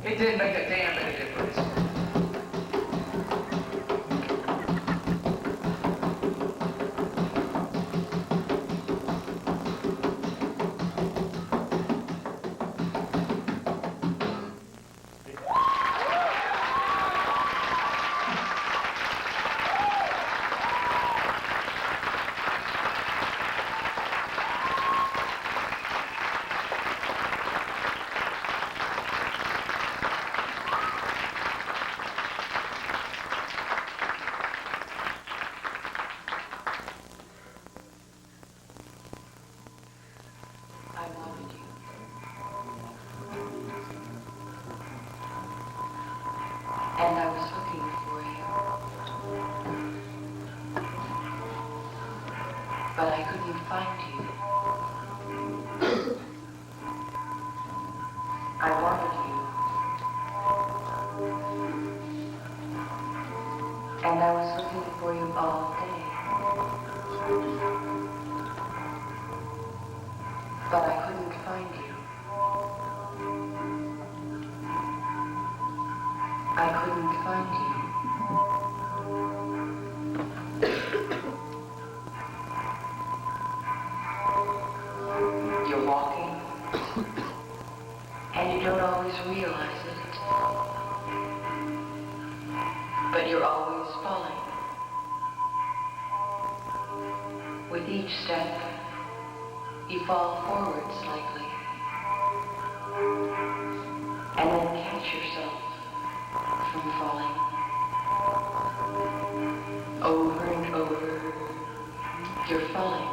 It didn't make a damn bit of difference. And I was looking for you. But I couldn't find you. I wanted you. And I was looking for you all day. But I couldn't find you. I couldn't find you. You're walking, and you don't always realize it, but you're always falling. With each step, you fall forward slightly, and then catch yourself from falling. Over and over, you're falling,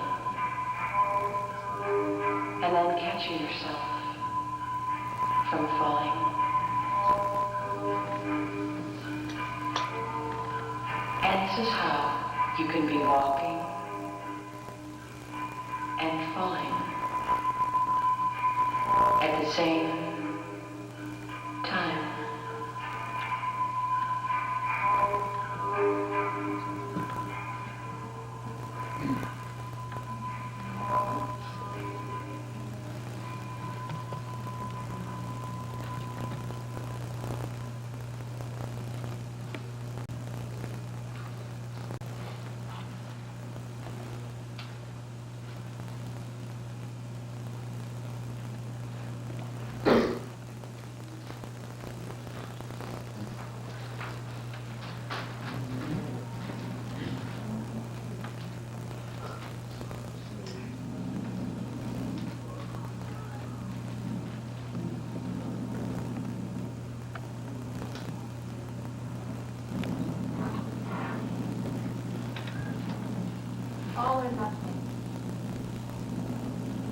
and then catching yourself from falling. And this is how you can be walking and falling at the same time. All or nothing.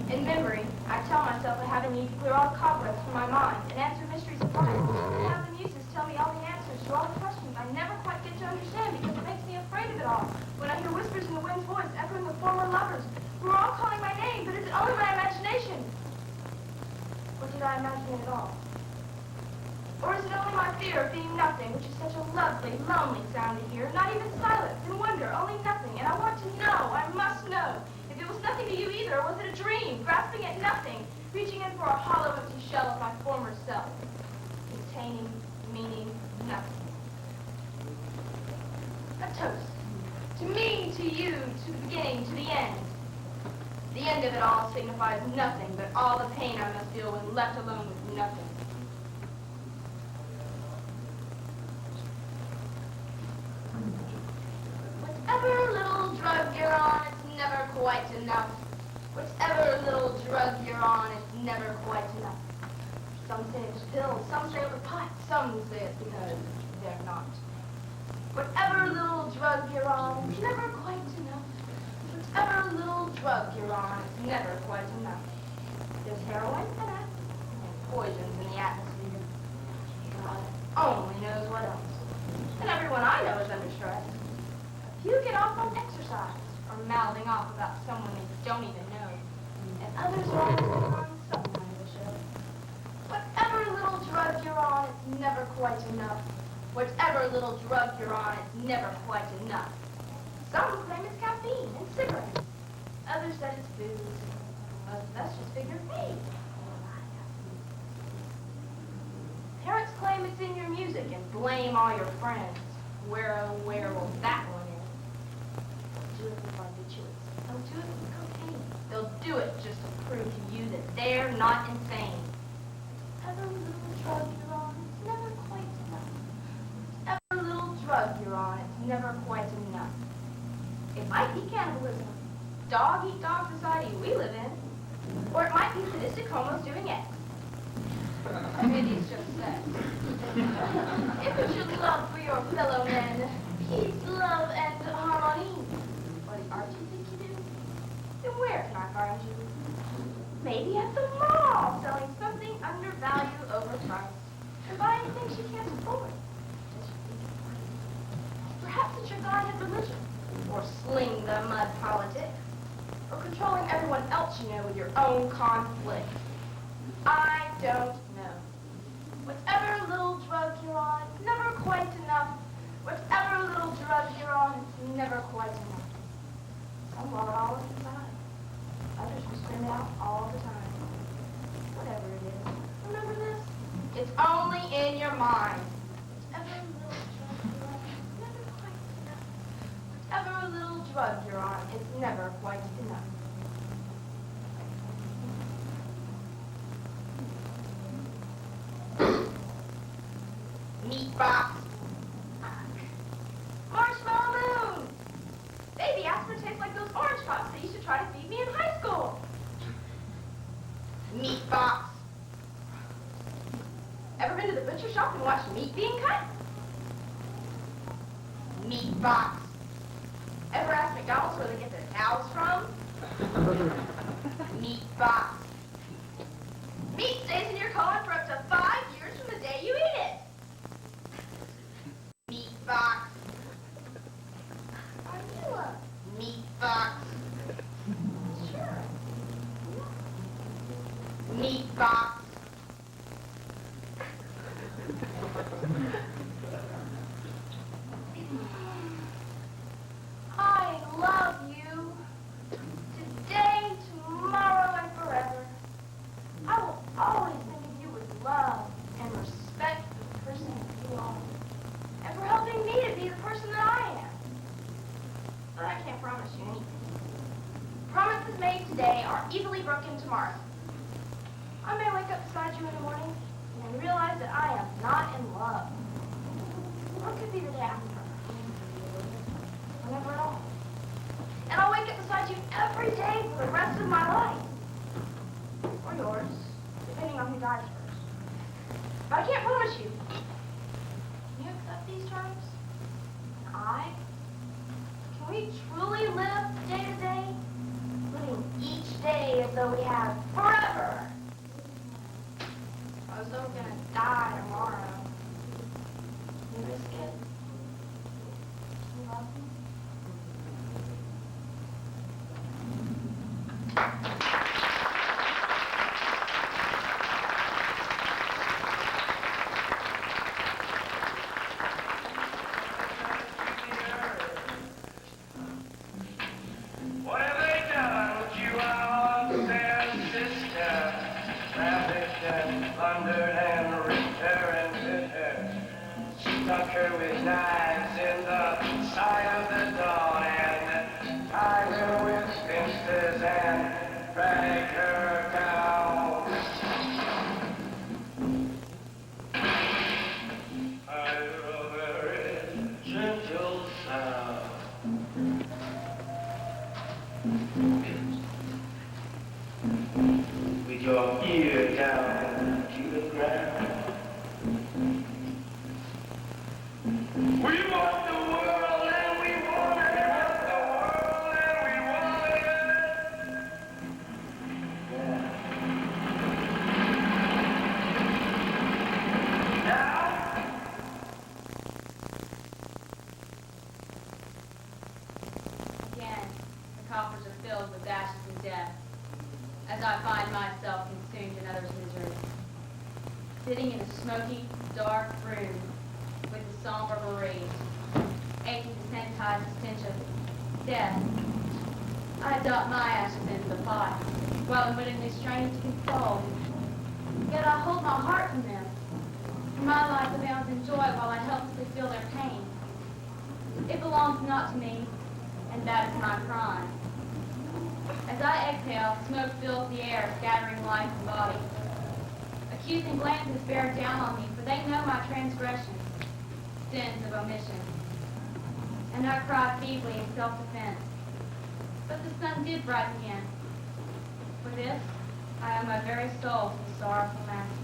In memory, I tell myself I have a need to clear all cobwebs from my mind and answer mysteries of life. And have the muses tell me all the answers to all the questions I never quite get to understand because it makes me afraid of it all. When I hear whispers in the wind's voice echoing of former lovers who are all calling my name, but is it only my imagination? Or did I imagine it at all? Or is it only my fear of being nothing, which is such a lovely, lonely sound to hear, not even silence and wonder, only nothing, and I want to know, I must know, if it was nothing to you either, or was it a dream, grasping at nothing, reaching in for a hollow, empty shell of my former self, containing, meaning, nothing. A toast, to me, to you, to the beginning, to the end. The end of it all signifies nothing, but all the pain I must feel when left alone with nothing. Whatever little drug you're on, it's never quite enough. Whatever little drug you're on, it's never quite enough. Some say it's pills, some say it's pot, some say it's because they're not. Whatever little drug you're on, it's never quite enough. Whatever little drug you're on, it's never quite enough. There's heroin and acid, and poisons in the atmosphere. God only knows what else. And everyone I know is under stress. You get off on exercise, or mouthing off about someone they don't even know, and others are always on some kind of a show. Whatever little drug you're on, it's never quite enough. Whatever little drug you're on, it's never quite enough. Some claim it's caffeine and cigarettes. Others said it's booze. Most of us just figure, hey, parents claim it's in your music and blame all your friends. Where will that one end? Do it with barbiturates. They'll do it with cocaine. They'll do it just to prove to you that they're not insane. Whatever little drug you're on, it's never quite enough. Whatever little drug you're on, it's never quite enough. It might be cannibalism, dog-eat-dog society we live in, or it might be sadistic homos doing X. Maybe it's just sex. If it's your love for your fellow men, peace, love, and harmony, or the art you think you do, then where can I find you? Maybe at the mall, selling something undervalued overpriced, and buying things you can't afford. Just own conflict? I don't know. Whatever little drug you're on, it's never quite enough. Whatever little drug you're on, it's never quite enough. Some want it all at the time. Others will scream it out all the time. Whatever it is, remember this? It's only in your mind. Whatever little drug you're on, it's never quite enough. Whatever little drug you're on, it's never quite enough. Meat box. Marshmallow moon. Baby aspirin tastes like those orange pops that used to try to feed me in high school. Meat box. Ever been to the butcher shop and watched meat being cut? Meat box. Ever asked McDonald's where they get their cows from? Meat box. Meat stays in your colon for up to 5 years from the day you eat it. Meat box. Are you a meat box? Sure. Meat box. I love you. Today, tomorrow, and forever. I will always think of you with love and respect for the person that you are, and for helping me to be the person that I am. But I can't promise you anything. Promises made today are easily broken tomorrow. I may wake up beside you in the morning and realize that I am not in love. Or it could be the day after. Or never at all. And I'll wake up beside you every day for the rest of my life. Or yours, depending on who dies first. But I can't promise you. Can you accept these terms? And I? Can we truly live day to day? Living each day as though we have forever. As though we're gonna die tomorrow. You risk it? You love me? What have they done to you, our fair sister? Ravished and plundered and ripped her and bit her. Stuck her with knives in the side of the dawn and tied her with spinsters and dragged her down. I hear a very gentle sound. With your ear down to the ground. We want the world and we want it. We want the world and we want it. Yeah. Now? Again, the coffers are filled with ashes and death, as I find myself consumed in others' misery. Sitting in a smoky, dark room with the somber bereft, aching to sensitize the stench of death, I adopt my ashes into the pot, while unwittingly straining to console. Yet I hold my heart from them, for my life abounds in joy while I helplessly feel their pain. It belongs not to me, and that is my crime. As I exhale, smoke fills the air, scattering life and body. Accusing glances bear down on me, for they know my transgressions, sins of omission. And I cry feebly in self-defense. But the sun did rise again. For this, I owe my very soul to the sorrowful master.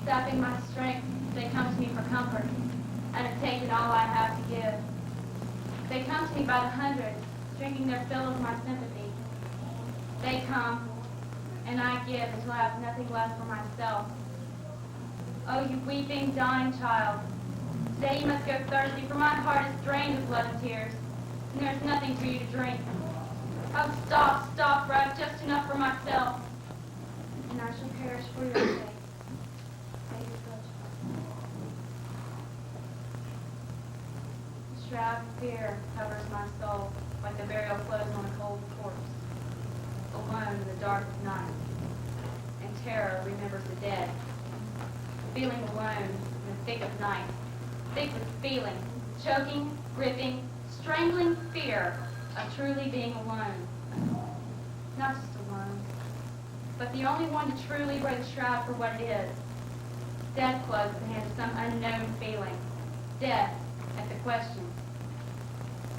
Sapping my strength, they come to me for comfort, and have taken all I have to give. They come to me by the hundreds, drinking their fill of my sympathy. They come, and I give until I have nothing left for myself. Oh, you weeping, dying child, today you must go thirsty, for my heart is drained of blood and tears, and there is nothing for you to drink. Oh, stop, stop, for I've just enough for myself. And I shall perish for your sake. Lady Butch. A shroud of fear covers my soul, like the burial clothes on a cold corpse. Alone in the dark of night. And terror remembers the dead. Feeling alone in the thick of night. Thick with feeling. Choking, gripping, strangling fear of truly being alone. Not just alone, but the only one to truly wear the shroud for what it is. Death clothes at the hand of some unknown feeling. Death at the question.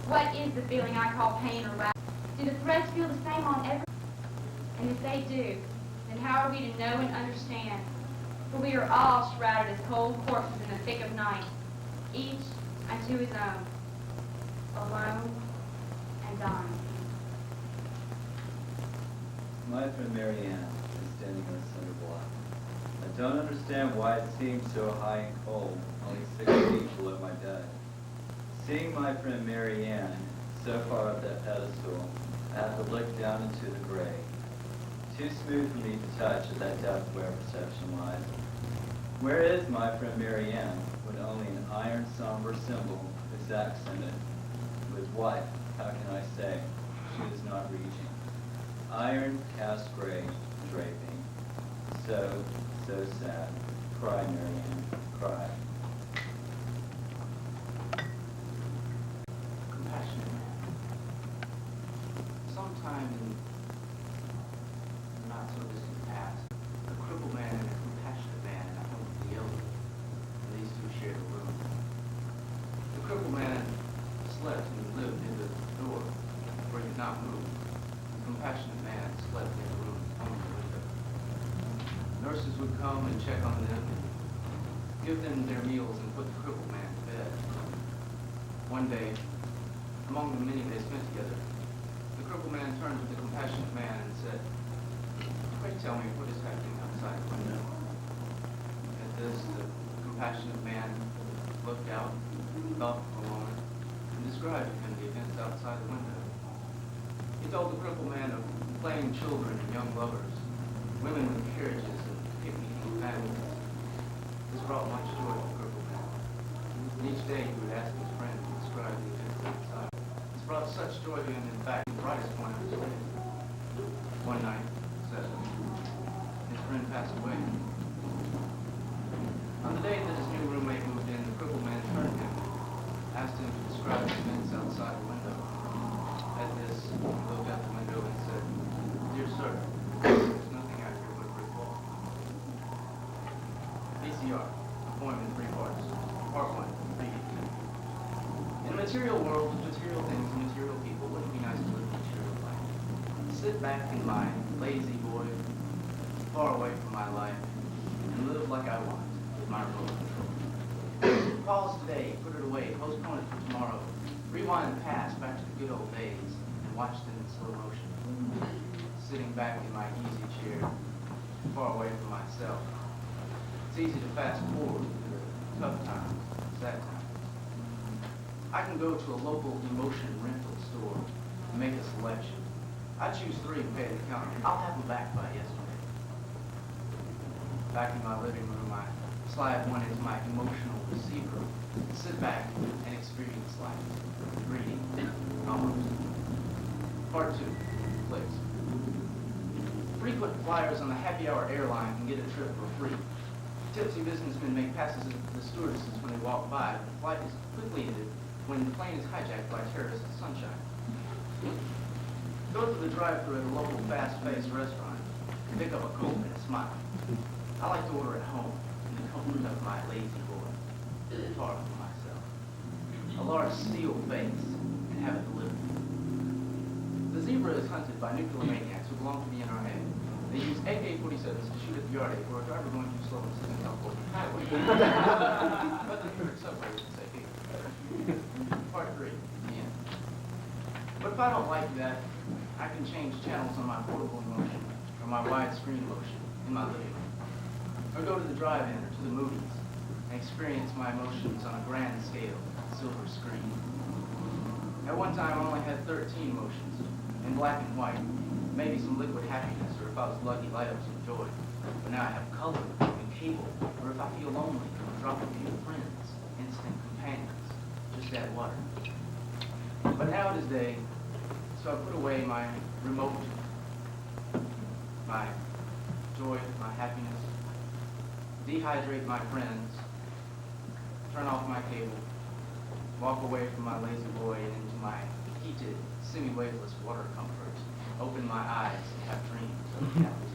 What is the feeling I call pain or wrath? Do the threads feel the same on every... And if they do, then how are we to know and understand? For we are all shrouded as cold corpses in the thick of night, each unto his own, alone and dying. My friend Marianne is standing on a cinder block. I don't understand why it seems so high and cold, only 6 feet below my bed. Seeing my friend Marianne so far up that pedestal, I have to look down into the gray. Too smooth for me to touch at that depth where perception lies. Where is my friend Marianne, when only an iron somber symbol is accented with what, how can I say, she is not reaching. Iron cast gray draping. So sad. Cry, Marianne, cry. Compassionate man. Sometime in the not so distant past, a crippled man and a compassionate man in a home of the elderly, and these two shared a room. The crippled man slept and lived near the door where he could not move. The compassionate man slept in the room on the window. Nurses would come and check on them, and give them their meals and put the crippled man to bed. One day, among the many they spent together, the crippled man turned to the compassionate man and said, "Pray tell me what is happening outside the window." At this, the compassionate man looked out, thought for a moment, and described to him the events outside the window. He told the crippled man of playing children and young lovers, women with carriages and picnicking families. This brought much joy to the crippled man. And each day he would ask his friend to describe the events outside. This brought such joy to him, in fact, the brightest point of his day. One night, suddenly, his friend passed away. On the day that his new roommate moved in, the crippled man turned to him, asked him to describe the events outside the window. At this, he looked out the window and said, "Dear sir, there's nothing out here but a brick wall." VCR, a poem in 3 parts. Part 1, read. In a material world with material things and material people, wouldn't it be nice to live a material life? Sit back in my lazy boy, far away from my life, and live like I want, with my remote control. Pause today, put it away, postpone it for tomorrow. Rewind the past back to the good old days and watch them in slow motion. Sitting back in my easy chair, far away from myself. It's easy to fast forward to the tough times, sad times. I can go to a local emotion rental store and make a selection. I choose 3 and pay the counter. I'll have them back by yesterday. Back in my living room, I slide one into my emotional receiver, sit back and experience life. Reading, almost. Part 2, clicks. Frequent flyers on the happy hour airline can get a trip for free. Tipsy businessmen make passes at the stewardesses when they walk by, but the flight is quickly ended when the plane is hijacked by terrorist sunshine. Go to the drive-thru at a local fast-paced restaurant and pick up a Coke and a smile. I like to order at home in the comfort of my lazy boy, far from myself. A large steel face and have it delivered. The zebra is hunted by nuclear maniacs who belong to the NRA. They use AK-47s to shoot at the yard for a driver going too slow on the Second California Highway. But the favorite subway isn't safe either. Part 3, the end. But if I don't like that, I can change channels on my portable emotion or my widescreen motion in my living room. Or go to the drive-in or to the movies and experience my emotions on a grand scale, silver screen. At one time, I only had 13 emotions. in black and white. Maybe some liquid happiness, or if I was lucky, light up some joy. But now I have color and cable, or if I feel lonely, drop a few friends, instant companions, just add water. But now it is day, so I put away my remote, my joy, my happiness, dehydrate my friends, turn off my cable, walk away from my lazy boy and into my heated, semi-waveless water comfort, open my eyes and have dreams of captivity.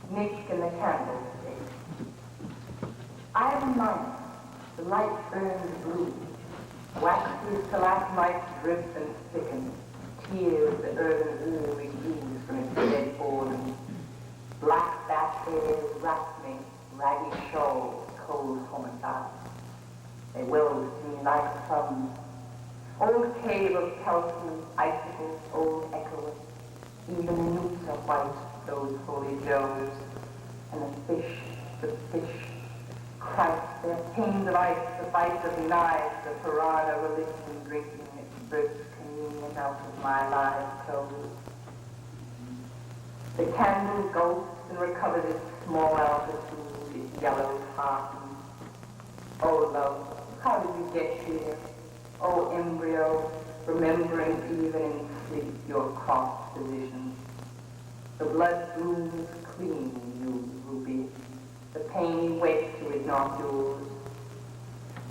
Nick in the candlestick. I am night, the light burns blue. Waxy stalagmites drip and thicken. Tears the earthen ooze ooze from its dead boredom. Black bat hairs wrap me, raggy shawls, cold homicide. They weld to me like suns. Old cave of calcium, icicles, old echoing. Even newts are white, those holy joes. And the fish, Christ, their pains of ice, the bites of knives, the piranha religion drinking its birth's communion out of my live clothes. The candle gulps and recovers its small altitude, its yellow tartan. Oh, love, how did you get here? Oh, embryo, remembering even in sleep your cross position. The blood blooms clean, you ruby. The pain you wake to is not yours.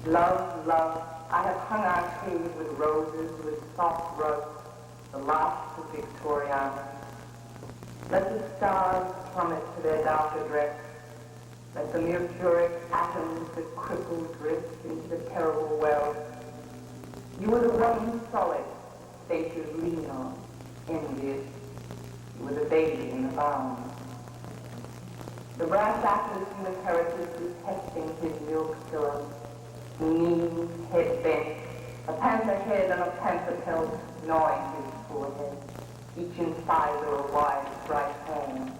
Love, love, I have hung our cave with roses, with soft rugs, the last of Victoriana. Let the stars plummet to their dark address. Let the mercuric atoms that cripple drift into the terrible well. You were the one solid, statues lean on, envious. You were the baby in the barn. The brass atlas human heritage is testing his milk pillow. Knees, head bent, a panther head and a panther pelt gnawing his forehead, each incisor a wide, bright hand.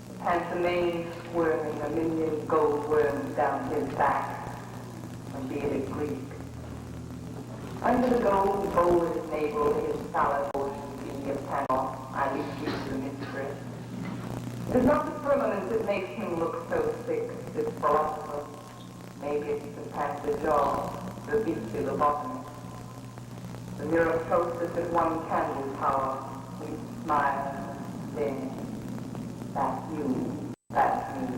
The panther mane squirming, a million gold worms down his back, a bearded Greek. Under the gold bowl of his navel, his salad ocean being a panel, I leave you to the mystery. It is not the firmament that makes him look so sick, this philosopher. Maybe it's the panther jaw, the beastly lobotomy. The mirror closest at one candle power, we smile, then, that's you, that's me.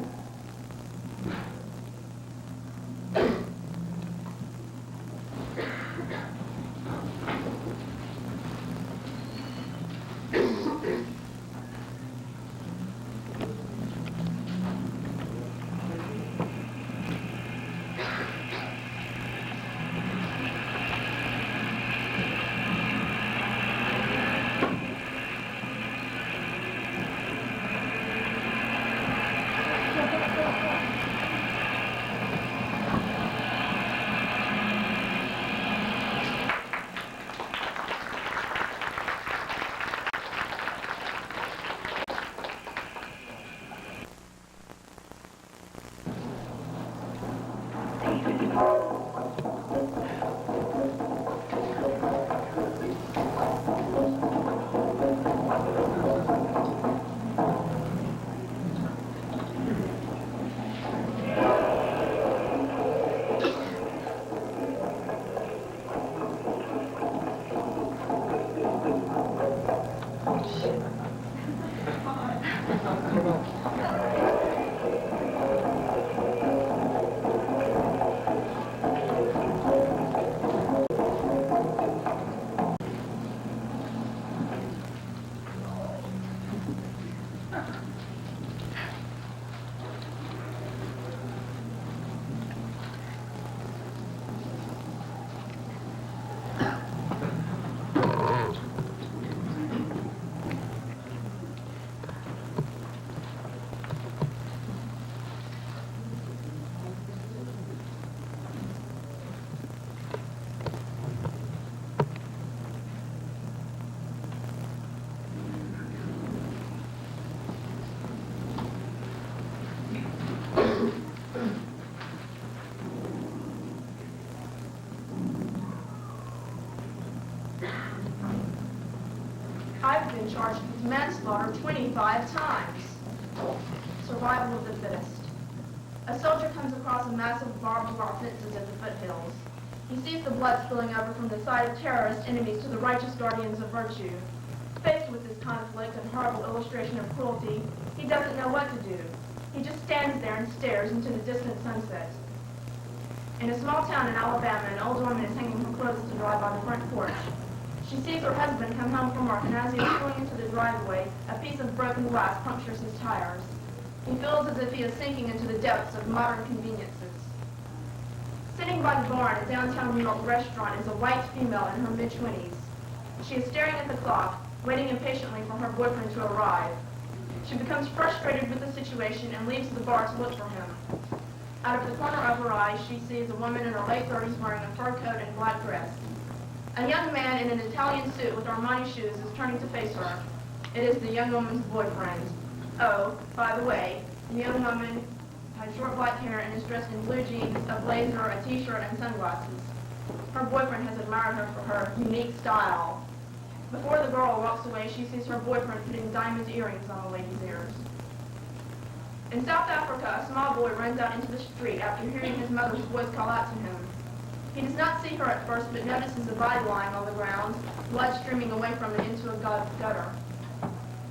charged with manslaughter 25 times. Survival of the fittest. A soldier comes across a massive barbed wire fences at the foothills. He sees the blood spilling over from the side of terrorist enemies to the righteous guardians of virtue. Faced with this conflict and horrible illustration of cruelty, he doesn't know what to do. He just stands there and stares into the distant sunset. In a small town in Alabama, an old woman is hanging her clothes to dry by the front porch. She sees her husband come home from work, and as he is pulling into the driveway, a piece of broken glass punctures his tires. He feels as if he is sinking into the depths of modern conveniences. Sitting by the bar in a downtown New York restaurant is a white female in her mid-20s. She is staring at the clock, waiting impatiently for her boyfriend to arrive. She becomes frustrated with the situation and leaves the bar to look for him. Out of the corner of her eye, she sees a woman in her late 30s wearing a fur coat and black dress. A young man in an Italian suit with Armani shoes is turning to face her. It is the young woman's boyfriend. Oh, by the way, the young woman has short black hair and is dressed in blue jeans, a blazer, a t-shirt, and sunglasses. Her boyfriend has admired her for her unique style. Before the girl walks away, she sees her boyfriend putting diamond earrings on the lady's ears. In South Africa, a small boy runs out into the street after hearing his mother's voice call out to him. He does not see her at first, but notices a body lying on the ground, blood streaming away from it into a gutter.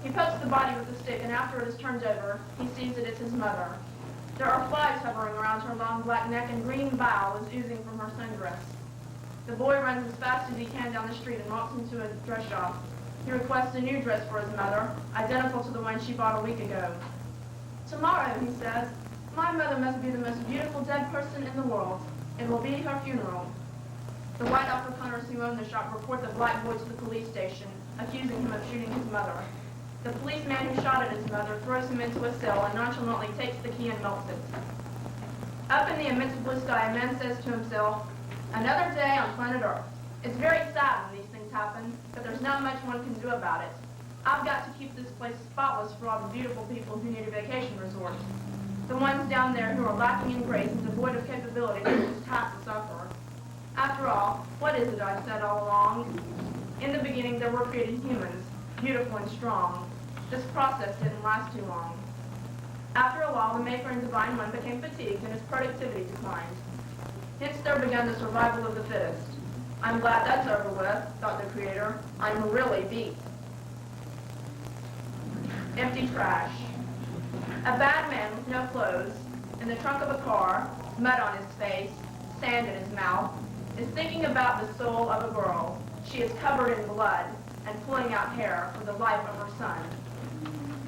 He pokes the body with a stick, and after it is turned over, he sees that it's his mother. There are flies hovering around her long black neck, and green bile is oozing from her sundress. The boy runs as fast as he can down the street and walks into a dress shop. He requests a new dress for his mother, identical to the one she bought a week ago. Tomorrow, he says, my mother must be the most beautiful dead person in the world. It will be her funeral. The white Afrikaners who own the shop report the black boy to the police station, accusing him of shooting his mother. The policeman who shot at his mother throws him into a cell and nonchalantly takes the key and melts it. Up in the immense blue sky, a man says to himself, another day on planet Earth. It's very sad when these things happen, but there's not much one can do about it. I've got to keep this place spotless for all the beautiful people who need a vacation resort. The ones down there who are lacking in grace and devoid of capability will just have to suffer. After all, what is it I've said all along? In the beginning, there were created humans, beautiful and strong. This process didn't last too long. After a while, the maker and divine one became fatigued and his productivity declined. Hence there began the survival of the fittest. I'm glad that's over with, thought the creator. I'm really beat. Empty trash. A bad man with no clothes, in the trunk of a car, mud on his face, sand in his mouth, is thinking about the soul of a girl. She is covered in blood and pulling out hair for the life of her son.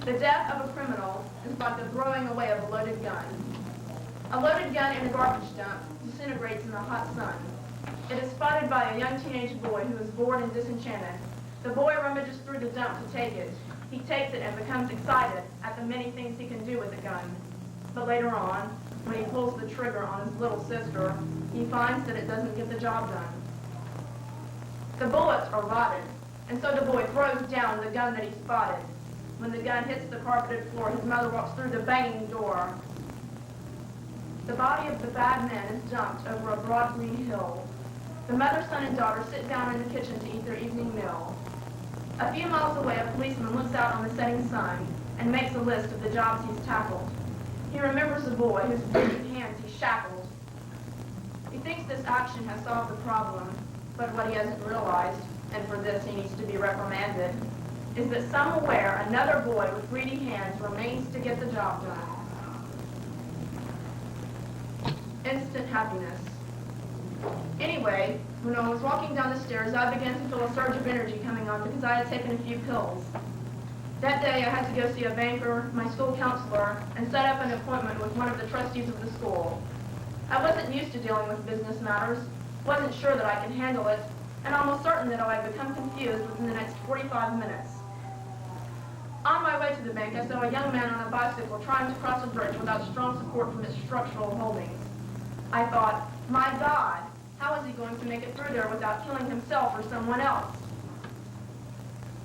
The death of a criminal is like the throwing away of a loaded gun. A loaded gun in a garbage dump disintegrates in the hot sun. It is spotted by a young teenage boy who is bored and disenchanted. The boy rummages through the dump to take it. He takes it and becomes excited at the many things he can do with the gun. But later on, when he pulls the trigger on his little sister, he finds that it doesn't get the job done. The bullets are rotted, and so the boy throws down the gun that he spotted. When the gun hits the carpeted floor, his mother walks through the banging door. The body of the bad man is dumped over a broad green hill. The mother, son, and daughter sit down in the kitchen to eat their evening meal. A few miles away, a policeman looks out on the setting sun and makes a list of the jobs he's tackled. He remembers a boy whose bleeding hands he shackled. He thinks this action has solved the problem, but what he hasn't realized, and for this he needs to be reprimanded, is that somewhere another boy with greedy hands remains to get the job done. Instant happiness. Anyway, when I was walking down the stairs, I began to feel a surge of energy coming on because I had taken a few pills. That day, I had to go see a banker, my school counselor, and set up an appointment with one of the trustees of the school. I wasn't used to dealing with business matters, wasn't sure that I could handle it, and almost certain that I would become confused within the next 45 minutes. On my way to the bank, I saw a young man on a bicycle trying to cross a bridge without strong support from its structural holdings. I thought, my God, how is he going to make it through there without killing himself or someone else?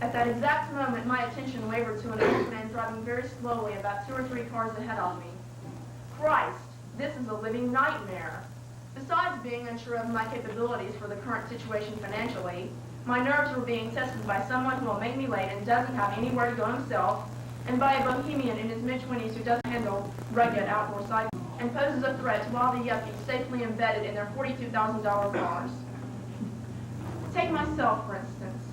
At that exact moment, my attention wavered to an old man driving very slowly about 2 or 3 cars ahead of me. Christ, this is a living nightmare. Besides being unsure of my capabilities for the current situation financially, My nerves were being tested by someone who will make me late and doesn't have anywhere to go himself, and by a bohemian in his mid-20s who doesn't handle rugged outdoor cycling and poses a threat to all the yuppies safely embedded in their $42,000 cars. Take myself, for instance.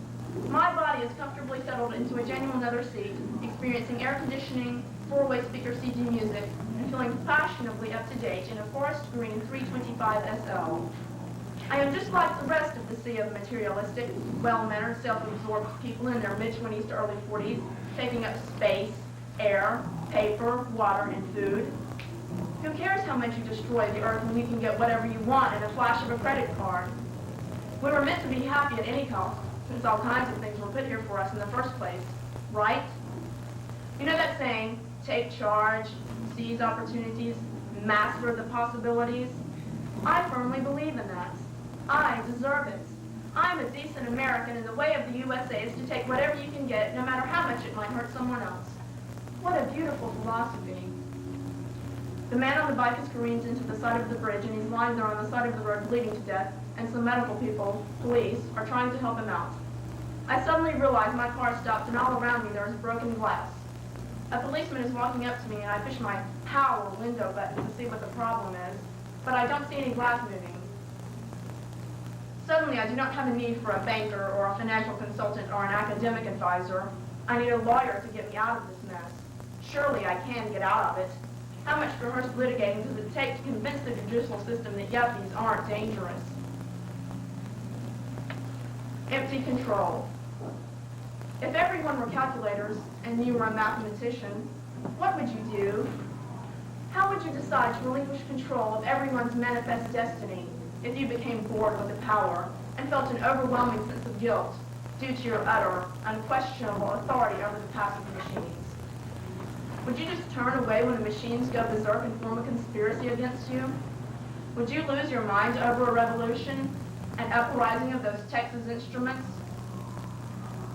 My body is comfortably settled into a genuine leather seat, experiencing air conditioning, four-way speaker CD music, and feeling fashionably up to date in a forest green 325 SL. I am just like the rest of the sea of materialistic, well-mannered, self-absorbed people in their mid-20s to early 40s, taking up space, air, paper, water, and food. Who cares how much you destroy the earth when you can get whatever you want in a flash of a credit card? We were meant to be happy at any cost, since all kinds of things were put here for us in the first place, right? You know that saying, take charge, seize opportunities, master the possibilities? I firmly believe in that. I deserve it. I'm a decent American, and the way of the USA is to take whatever you can get, no matter how much it might hurt someone else. What a beautiful philosophy. The man on the bike has careened into the side of the bridge, and he's lying there on the side of the road bleeding to death, and some medical people, police, are trying to help him out. I suddenly realize my car stopped, and all around me there is broken glass. A policeman is walking up to me, and I push my power window button to see what the problem is, but I don't see any glass moving. Suddenly, I do not have a need for a banker or a financial consultant or an academic advisor. I need a lawyer to get me out of this mess. Surely I can get out of it. How much rehearsed litigating does it take to convince the judicial system that yuppies aren't dangerous? Empty control. If everyone were calculators and you were a mathematician, what would you do? How would you decide to relinquish control of everyone's manifest destiny if you became bored with the power and felt an overwhelming sense of guilt due to your utter, unquestionable authority over the passive machines? Would you just turn away when the machines go berserk and form a conspiracy against you? Would you lose your mind over a revolution, an uprising of those Texas instruments?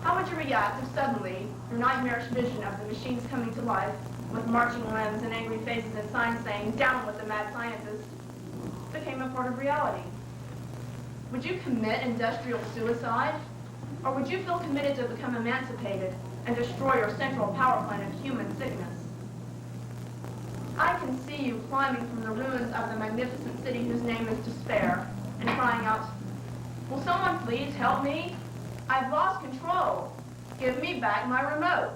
How would you react if suddenly your nightmarish vision of the machines coming to life with marching limbs and angry faces and signs saying, "Down with the mad scientists," became a part of reality? Would you commit industrial suicide? Or would you feel committed to become emancipated and destroy your central power plant of human sickness? I can see you climbing from the ruins of the magnificent city whose name is despair and crying out, "Will someone please help me? I've lost control. Give me back my remote."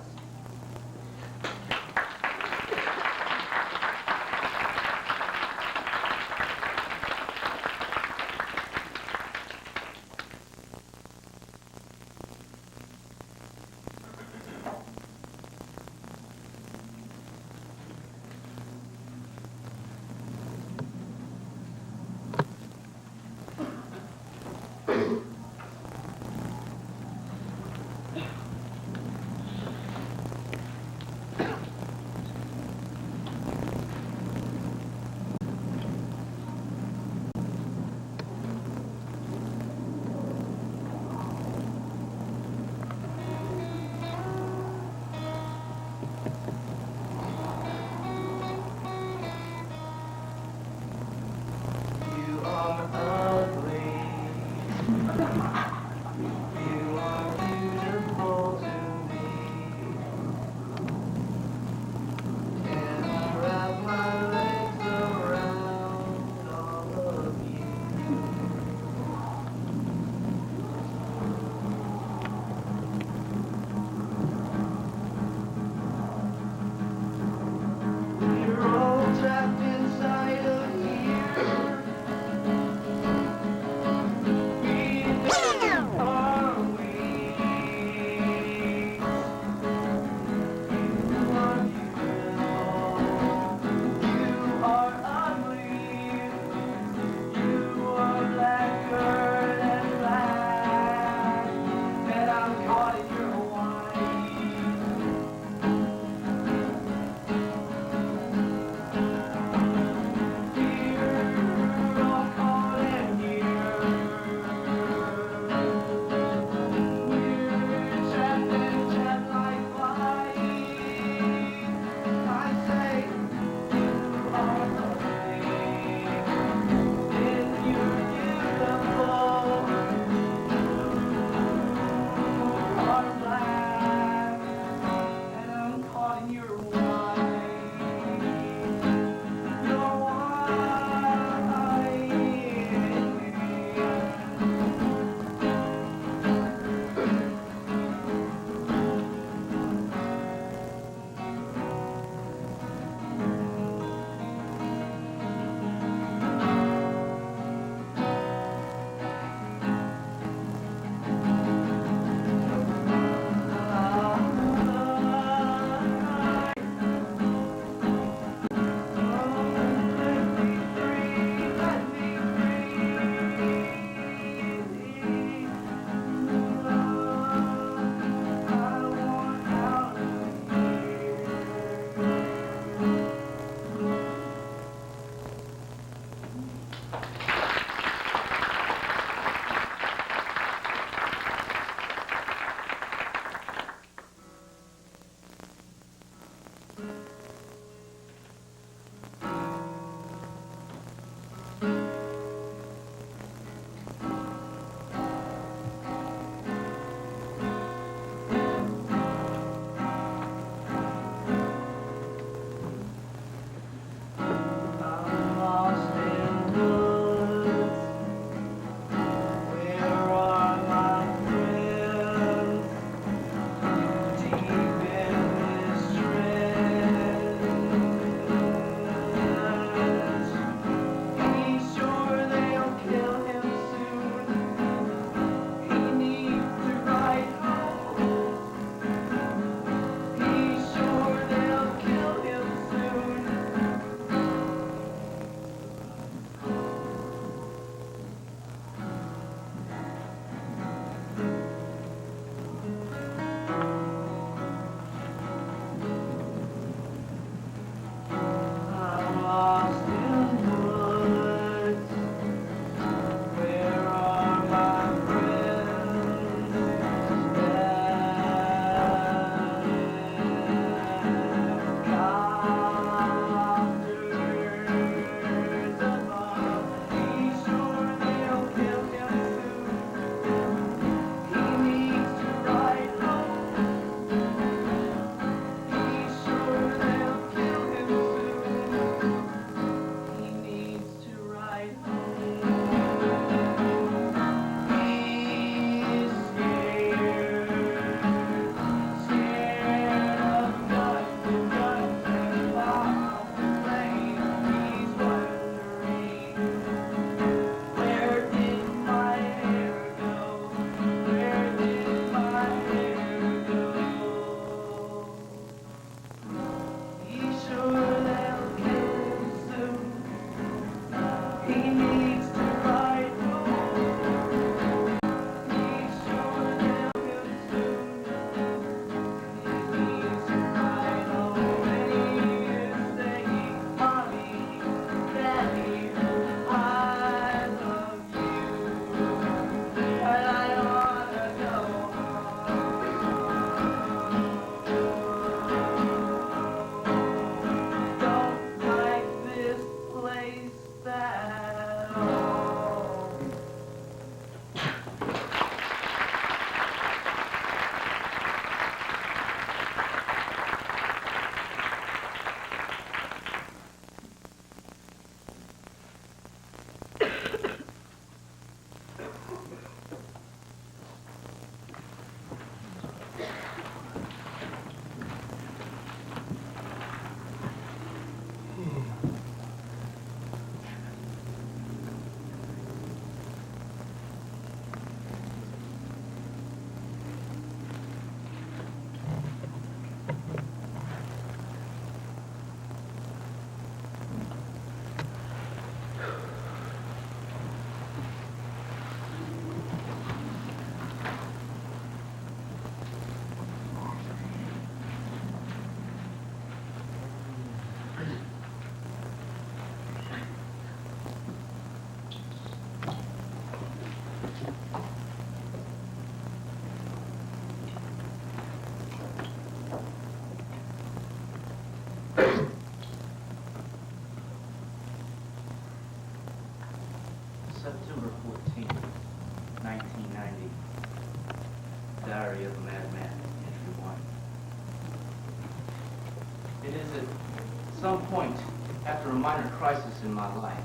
point after a minor crisis in my life.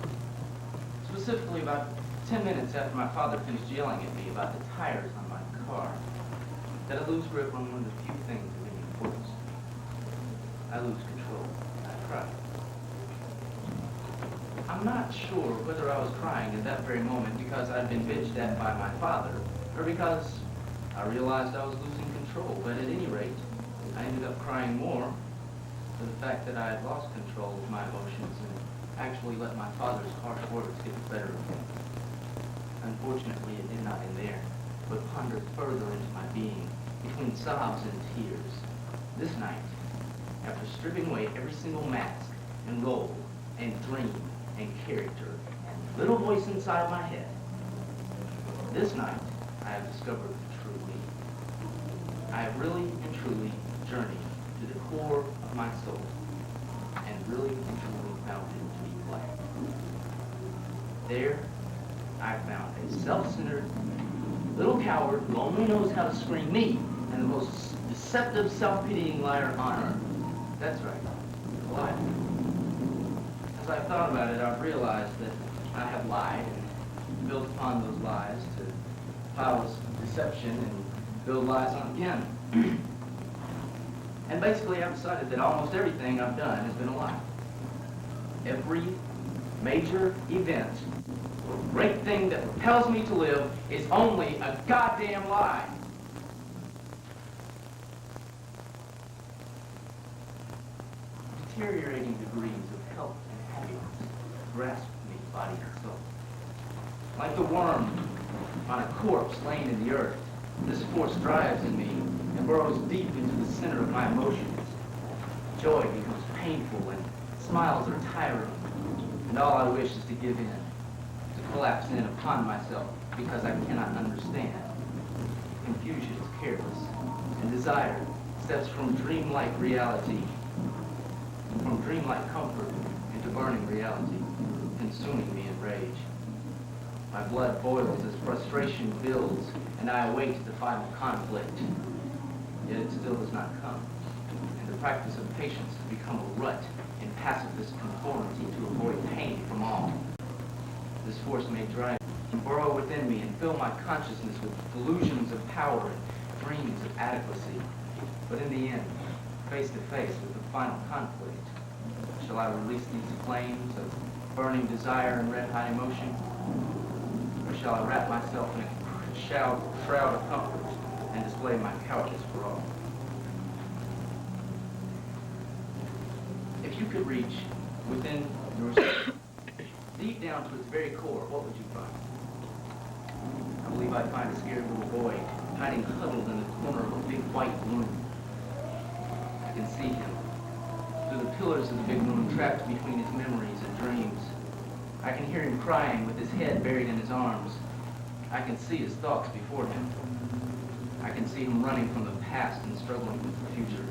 Specifically about 10 minutes after my father finished yelling at me about the tires on my car, that I lose grip on one of the few things of any importance. I lose control. I cry. I'm not sure whether I was crying at that very moment because I'd been bitched at by my father, or because I realized I was losing control. But at any rate, I ended up crying more for the fact that I had lost control of my emotions and actually let my father's harsh words get the better of me. Unfortunately, it did not end there, but pondered further into my being, between sobs and tears. This night, after stripping away every single mask and role and dream and character and little voice inside my head, this night I have discovered the true me. I have really and truly journeyed to the core of my soul and really and truly found it to be black. There, I found a self-centered little coward who only knows how to scream me and the most deceptive, self-pitying liar on earth. That's right, a liar. As I've thought about it, I've realized that I have lied and built upon those lies to pile this deception and build lies on again. And basically, I've decided that almost everything I've done has been a lie. Every major event or great thing that propels me to live is only a goddamn lie. Deteriorating degrees of health and happiness grasp me, body and soul. Like the worm on a corpse laying in the earth, this force drives in me and burrows deep into the center of my emotions. Joy becomes painful and smiles are tiring, and all I wish is to give in, to collapse in upon myself because I cannot understand. Confusion is careless, and desire steps from dreamlike reality, from dreamlike comfort into burning reality, consuming me in rage. My blood boils as frustration builds, and I await the final conflict. Yet it still does not come. And the practice of patience has become a rut in pacifist conformity to avoid pain from all. This force may drive and burrow within me and fill my consciousness with delusions of power and dreams of adequacy. But in the end, face to face with the final conflict, shall I release these flames of burning desire and red-hot emotion? Or shall I wrap myself in a shroud of comfort and display my cowardice for all? If you could reach within yourself, deep down to its very core, what would you find? I believe I'd find a scared little boy hiding huddled in the corner of a big white room. I can see him through the pillars of the big room, trapped between his memories and dreams. I can hear him crying with his head buried in his arms. I can see his thoughts before him. I can see him running from the past and struggling with the future.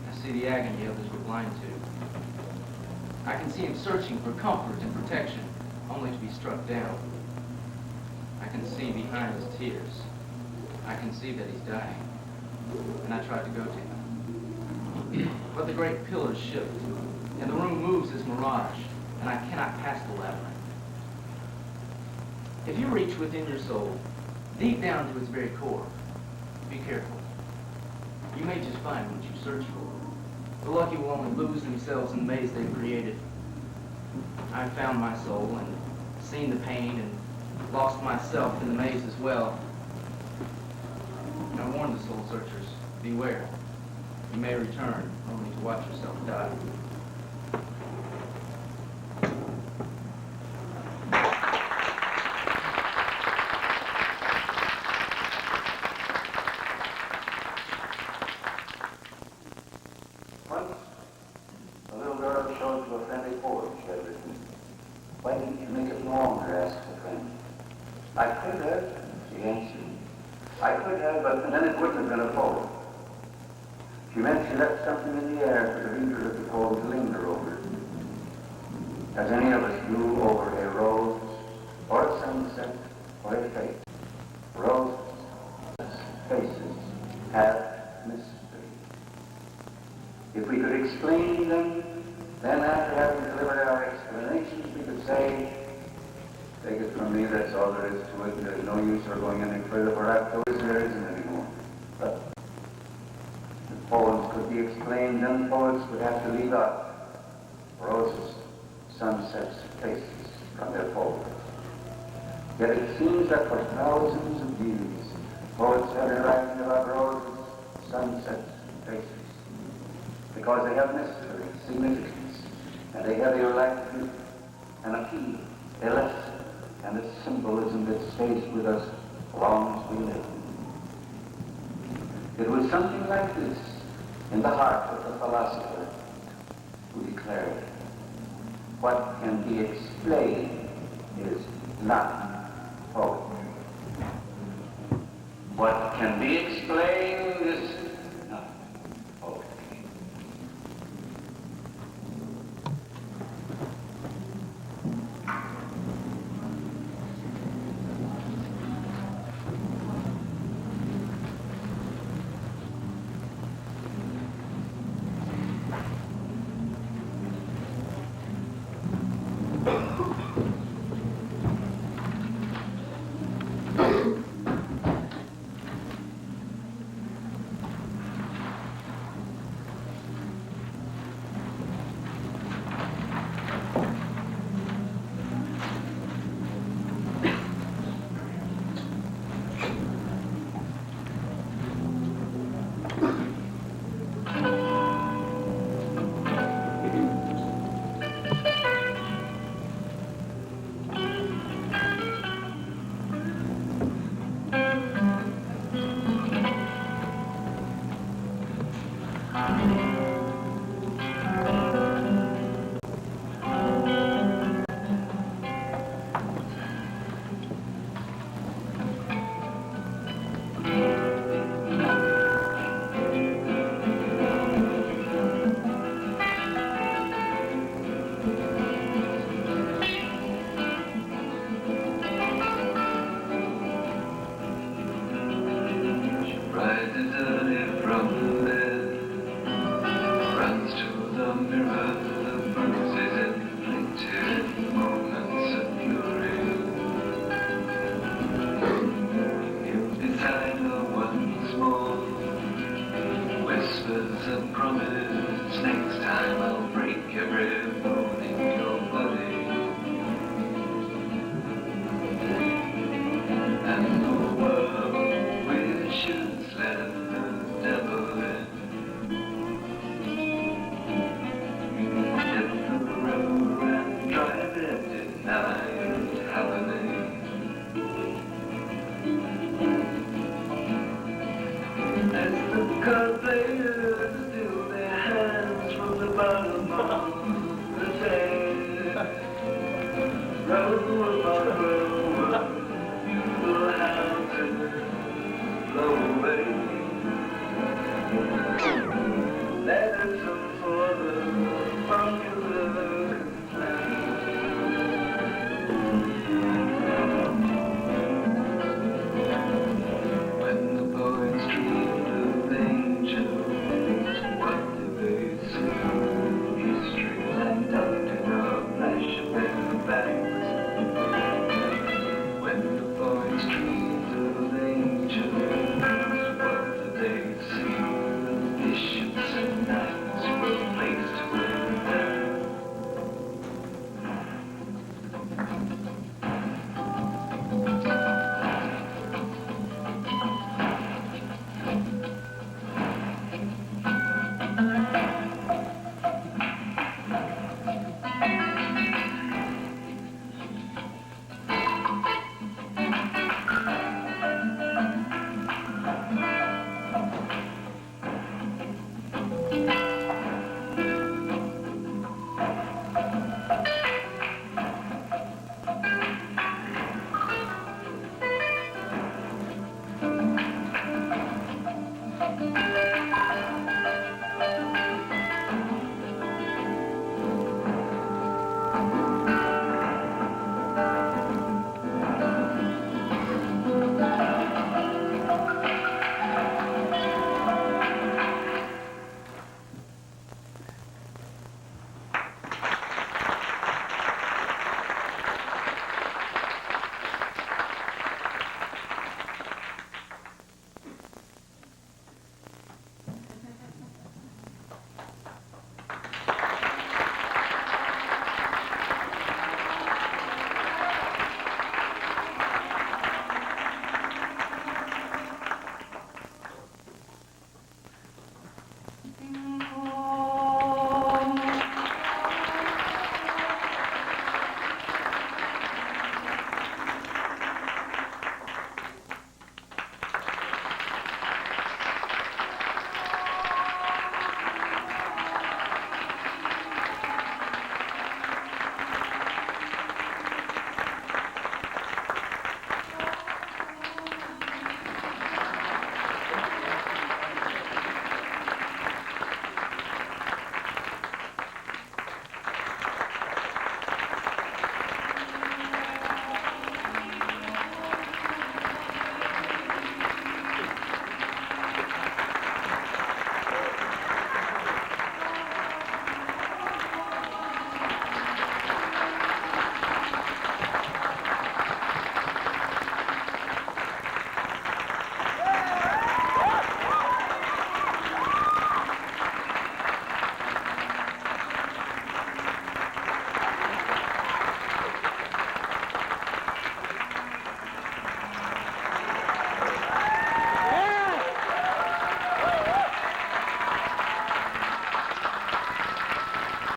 I see the agony others were blind to. I can see him searching for comfort and protection, only to be struck down. I can see behind his tears. I can see that he's dying. And I tried to go to him. But the great pillars shift, and the room moves as mirage, and I cannot pass the labyrinth. If you reach within your soul, deep down to its very core, be careful. You may just find what you search for. The lucky will only lose themselves in the maze they've created. I've found my soul and seen the pain and lost myself in the maze as well. I warn the soul searchers, beware. You may return only to watch yourself die. Once, a little girl showed to a friendly poet she had written. Why didn't you make it longer, asked her friend. I could have, she answered. I could have, but then it wouldn't have been a poem. She meant she left something in the air for the reader of the poem to linger over. As any of us do over a rose, or a sunset, or a face. Roses, faces, have mystery. If we could explain them, then from me, that's all there is to it. There's no use for going any further, for after there isn't any more. But the poems could be explained, and poets would have to leave out roses, sunsets, faces from their poems. Yet it seems that for thousands of years, poets have been writing about roses, sunsets, faces, because they have mystery, significance, and they have electric and appeal, a lesson, and a symbolism that stays with us long as we live. It was something like this in the heart of the philosopher who declared, what can be explained is not